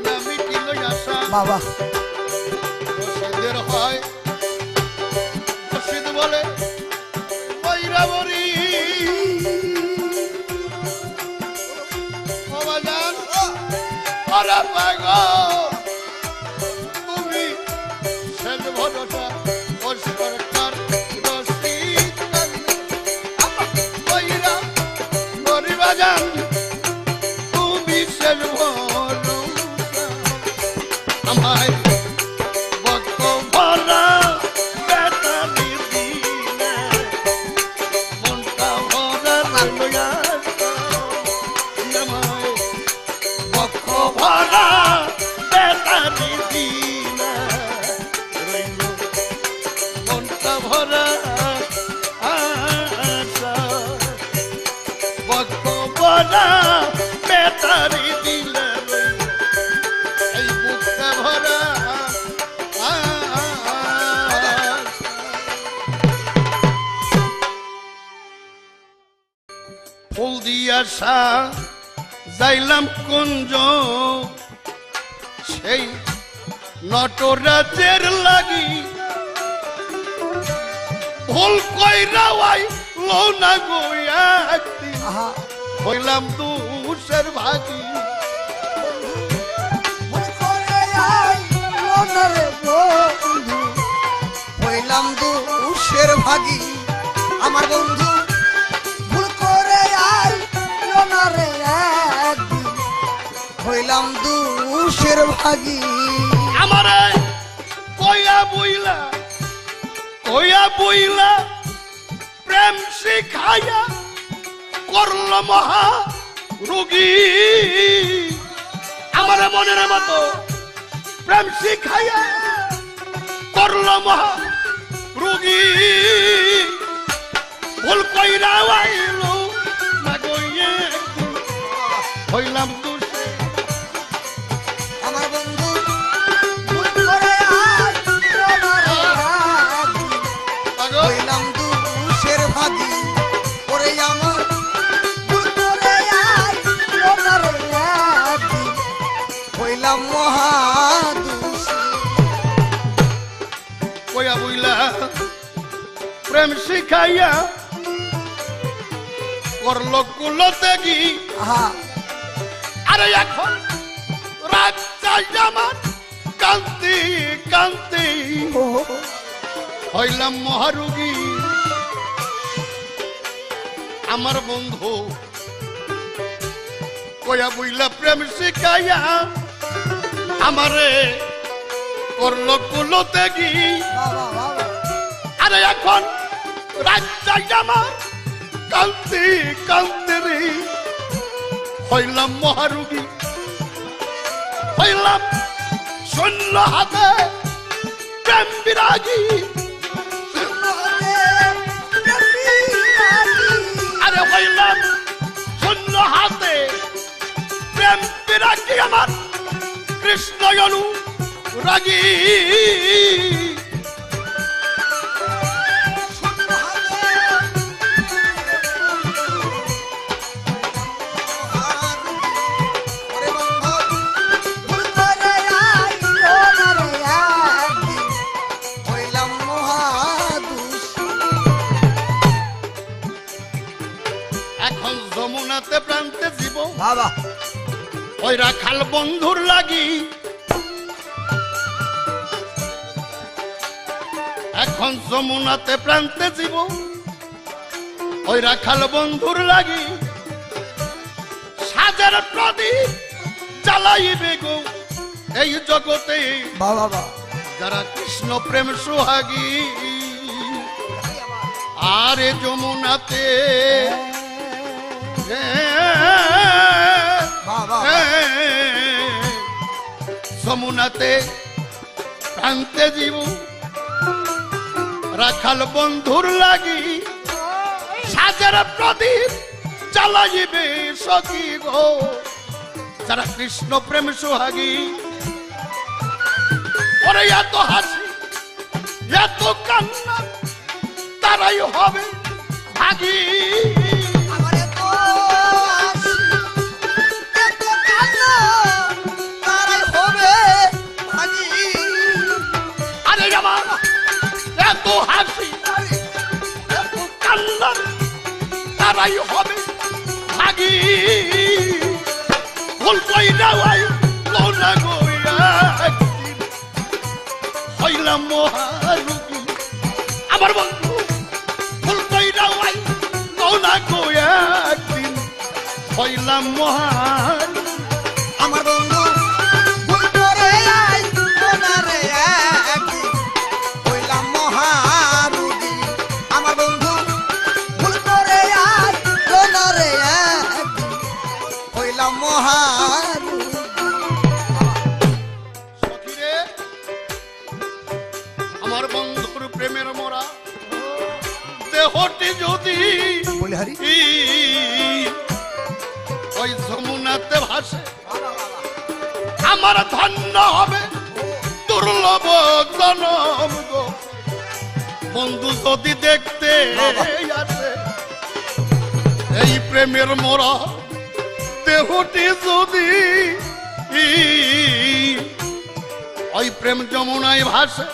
না মিটিল আশা বাবা রশিদের হয় রশিদ বলে বৈরাবরী বাবাজান ওরে পাগল তুমি শেষ ভরসা ও সরকার রশিদ বৈরা বরিবাজান তুমি শেষ ভরসা আমায় বক্ষ ভরা ভরা আশা বক্ষ ভরা বেতারি দিলে এই বুকটা ভরা ফুল দিয়া যাইলাম কুঞ্জ সেই নটরাজের লাগি ভুল কইরা লো না গো একদিন হইলাম দুষের ভাগি হইলাম দুষের ভাগি আমার বন্ধু ভুল করে আইলো না রে একদিন হইলাম দুষের ভাগি আমারে কইয়া বইলা প্রেম শিখাইয়া করল মহা রোগী আমার মনের মতো প্রেম শিখাইয়া করল মহা রোগী ভুল কইরা আইলো না গইয়ে হইলাম দুষে আমার বন্ধু ভুল করে আইলো না রে হইলাম দুষের ভাগি ওরে আমার ভুল করে আইলো না রে হইলাম মহাদুষী কইয়া বইলা প্রেম শিখাইয়া করল কুলতে গি আরে এখন রাত চাই আমার কান্তি কান্তি হইলাম মহারোগী আমার বন্ধু কইয়া বইলা প্রেম শিখাইয়া আমারে করল কুলতে গি আরে এখন রাত চাই আমার কান্তি কান্তি রে হইলাম মহারোগী হইলাম শূন্য হাতে প্রেম বিরাগী আরে হইলাম শূন্য হাতে প্রেম বিরাগী আমার কৃষ্ণ রাগী এখন যমুনাতে প্রান্তে জীব বাবা ওই রাখাল বন্ধুর লাগি এখন যমুনাতে প্রান্তে জীব ওই রাখাল বন্ধুর লাগি সাজার প্রদীপ জ্বালাইবে গো এই জগতে বাবা যারা কৃষ্ণ প্রেম সোহাগী আরে যমুনাতে যমুনাতে প্রান্তে জীব রাখাল বন্ধুর লাগি সাজার প্রদীপ জ্বালাইবে সখী গো যারা কৃষ্ণ প্রেম সোহাগী ওরে এত হাসি এত কান্না তারাই হবে ভাগী আরে আমার এত হাসি এত কান্না তারাই হবে ভাগী ভুল কইরা লোনা গইয়া হইলাম মহারোগী আমার বন্ধু ভুল কইরা লোনা গইয়া একদিন হইলাম মহারোগী আমার বন্ধু ভুল করে আইলো না রে একদিন হইলাম মহারোগী আমার বন্ধু ভুল করে আইলো না রে একদিন হইলাম মহারোগী সখী রে আমার বন্ধুর প্রেমের মোরা দেহটি যদি বলিহারি ওই যমুনাতে ভাসে আমার ধন্য হবে দুর্লভ জনম গো। বন্ধু যদি দেখতে আসে এই প্রেমের মোরা দেহটি যদি ওই প্রেম যমুনায় ভাসে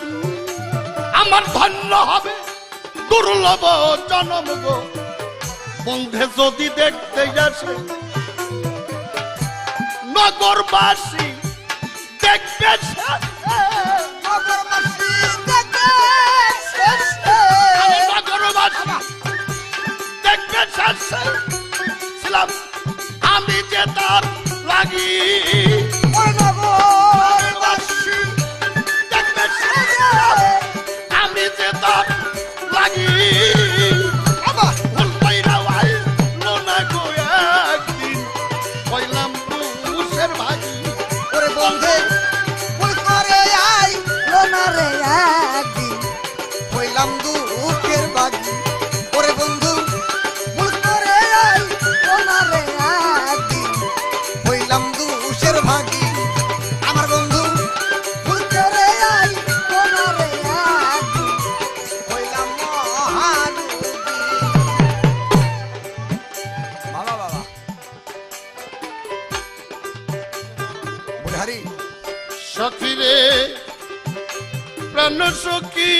আমার ধন্য হবে দুর্লভ জনম গো। বন্ধে যদি দেখতে আসে নগরবাসী দেখবে নগরবাসী দেখবে ছিলাম আমি যে তার লাগি দেখবে আমি যে তার লাগি বন্ধে ভুল করে আইলো না রে একদিন হইলাম দুঃখের বাগি। ওরে বন্ধু ভুল করে আইলো না রে একদিন হইলাম দুঃখের ভাগি। আমার বন্ধু ভুল করে আইলো না রে একদিন হইলাম মহাদুখী। বাবা বাবা বলিহারি সখী রে প্রাণ সখী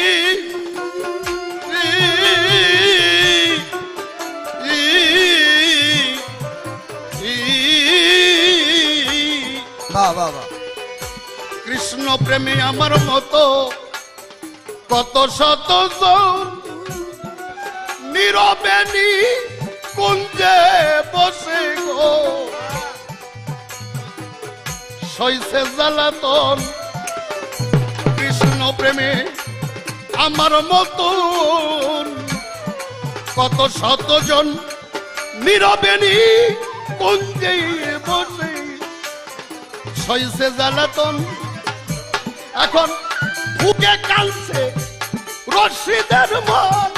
বাবা বাবা কৃষ্ণ প্রেমী আমার মতো কত শত জন নীরবে কুঞ্জে বসে গো সইছে জ্বালাতন। কৃষ্ণ প্রেমে আমার মতন কত শতজন নীরবে কুঞ্জে বসে সইছে জ্বালাতন। এখন বুকে কালছে রশিদের মন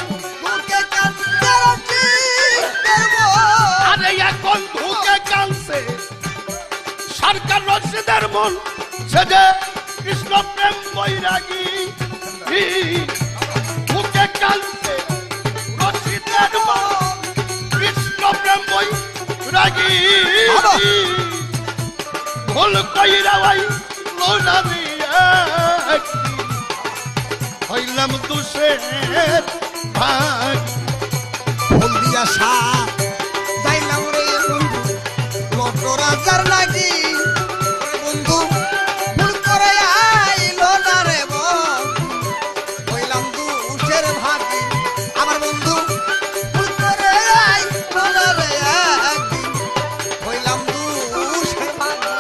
আরে এখন বুকে কালছে সরকার রশিদের মন সে যে কৃষ্ণ প্রেম বৈরাগী বুকে কালছে রশিদের মন কৃষ্ণ প্রেম বৈরাগী ভুল কইরা ভাই লোনা দিয়া হইলাম দুষের ভাগ ফুল দিয়া সাপ যাইলাম রে বন্ধু লটো রাজার লাগি। বন্ধু ভুল করে আইলো না রে বন্ধু হইলাম দুষের ভাগি। আমার বন্ধু ভুল করে আইলো না রে একদিন হইলাম দুষের ভাগি।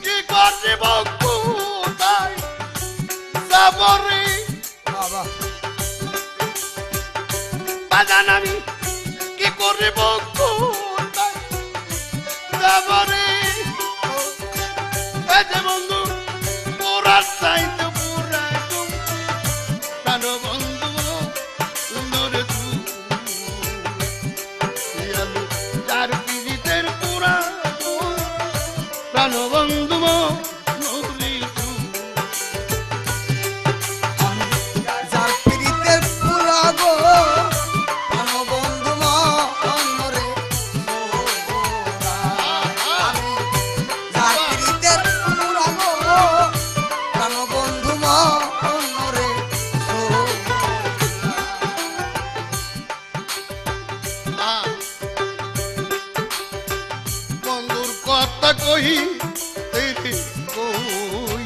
কি করব কোথায় যাব রে বাবা বাগান আমি কি করব কোথায় যাব রে এই যে বন্ধু পুরা চাইতে পুরা প্রাণ বন্ধু সুন্দর যার পীড়িতের পুরা প্রাণ বন্ধু যার পিরিতের পুরা গো প্রাণ বন্ধু মনরে আমি যার পিরিতের পুরা গো প্রাণ বন্ধু মনরে বন্ধুর কথা কহি কই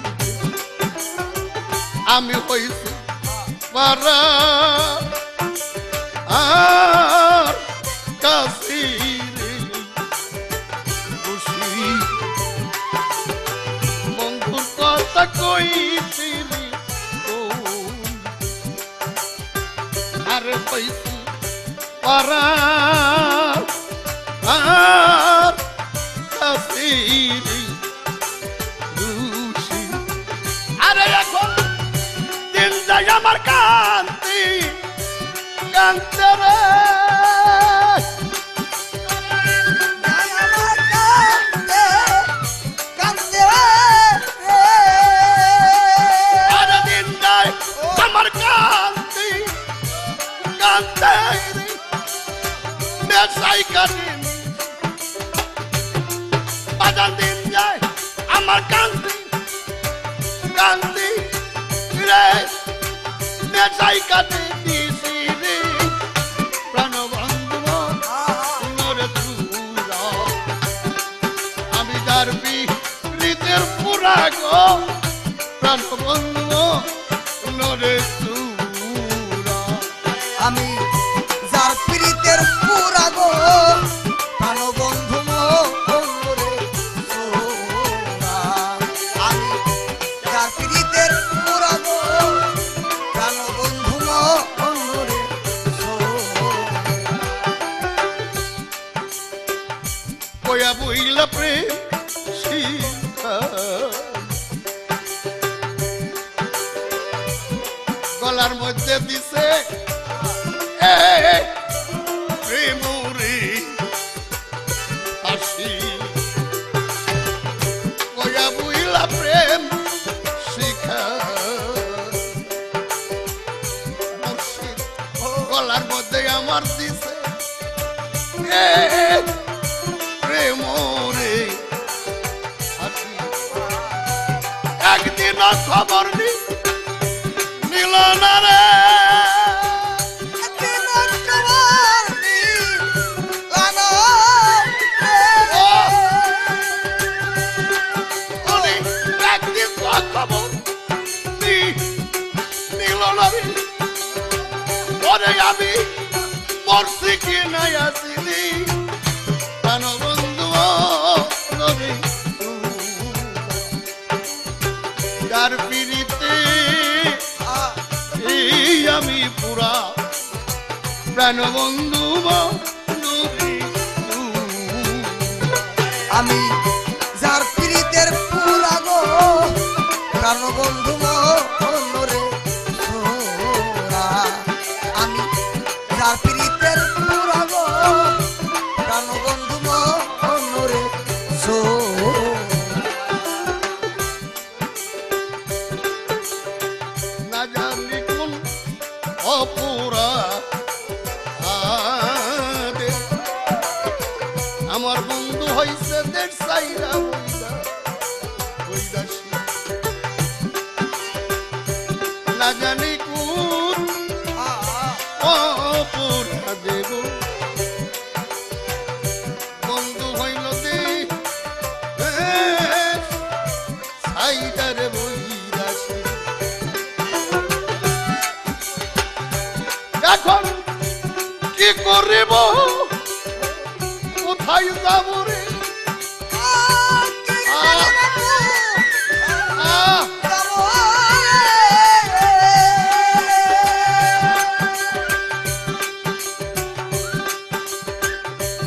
আমি হইছি পারা আর কাশি খুশি পারার আর কাশিরি দুষি। আরে এখন দিন যায় আমার কান্তি কান্তে রে, আমার কান্দে কান্দে আরে দিন যায় আমার কান্তি কান্তে রে, নেশাই কাটিন বাজান দিন যায় আমার কান্তি কান্তি রে, নেশাই কাটি দিছি রে প্রাণবন্ধু নরে তুরা। আমি যার বিরীতের পুরা গো প্রাণবন্ধু নরে তুরা। আমি যার প্রীতের পুরা গো প্রাণবন্ধু মোরে সোনা। আমি যার প্রীতের পুরা গো প্রাণবন্ধু মোরে সোনা। কয়া বইলা প্রেম শিখা গলার মধ্যে দিছে প্রেমরে হাসি। কয়া বইলা প্রেম শিখা মুর্শিদ গলার মধ্যে আমার দিছে প্রেমরে হাসি। একদিন খবর নিল না রে, একদিন খবর নিলাম উনি একদিন খবর নিল না রে, পরে আমি মরছি কি নাই আসিনি প্রাণবন্ধু নরে যার পিড়িতে এই আমি পুরা প্রাণবন্ধু নরে। আমি যার প্রীতের পুরা গো প্রাণবন্ধু মোরে সোনা। আমি যার প্রীতের পুরা গো প্রাণবন্ধু মোরে সোনা। না জানি কোন অপুরা আমার বন্ধু হইছে দেড় সাইরা বৈদাসী। না জানি কোন অপুরা দেব বন্ধু হইল দে সাইদার বৈদাসী। এখন কি করিব কোথায় যাব রে,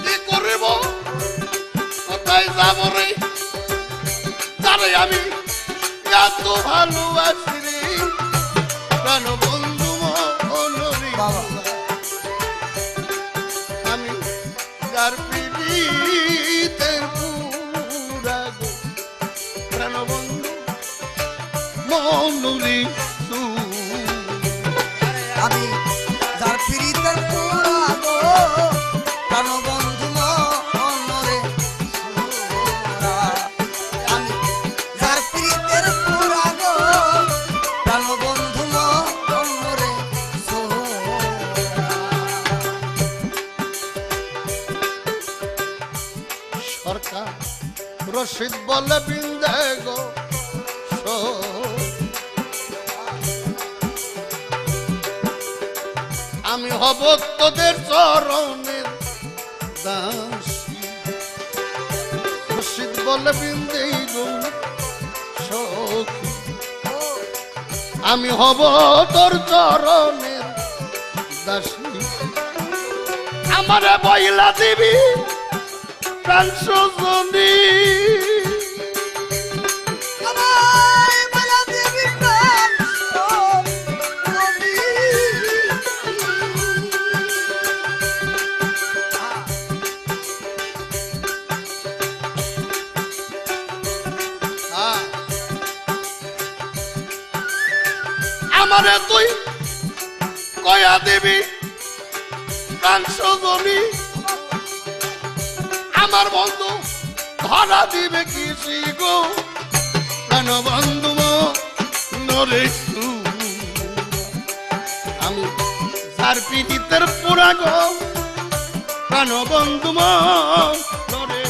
কি করিব কোথায় যাব রে, তারে আমি এত ভালোবাসি রে প্রাণবন্ধু মনোরে। বাবা। আমি যার পিড়িতের পুরা গো প্রাণবন্ধু মনোরে। আমি যার প্রীতের পুরা গো প্রাণবন্ধু মোরে সোনা। আমি যার প্রীতের পুরা গো প্রাণবন্ধু মোরে সোনা। সরকার রশিদ বলে বিন্দে গো আমি হব তোদের চরণের দাসী। রশিদ বলে বিন্দে গো সখী আমি হব তোর চরণের দাসী। আমারে বইলা দিবি প্রাণ সজনী আমায় বলা দিবি প্রাণ সজনী। আমারে তুই কয়া দিবি প্রাণ সজনী আমার বন্ধু ধরা দিবে কি গো প্রাণ বন্ধু নরে আমি যার পীড়িতের পুরা গো প্রাণ বন্ধু নরে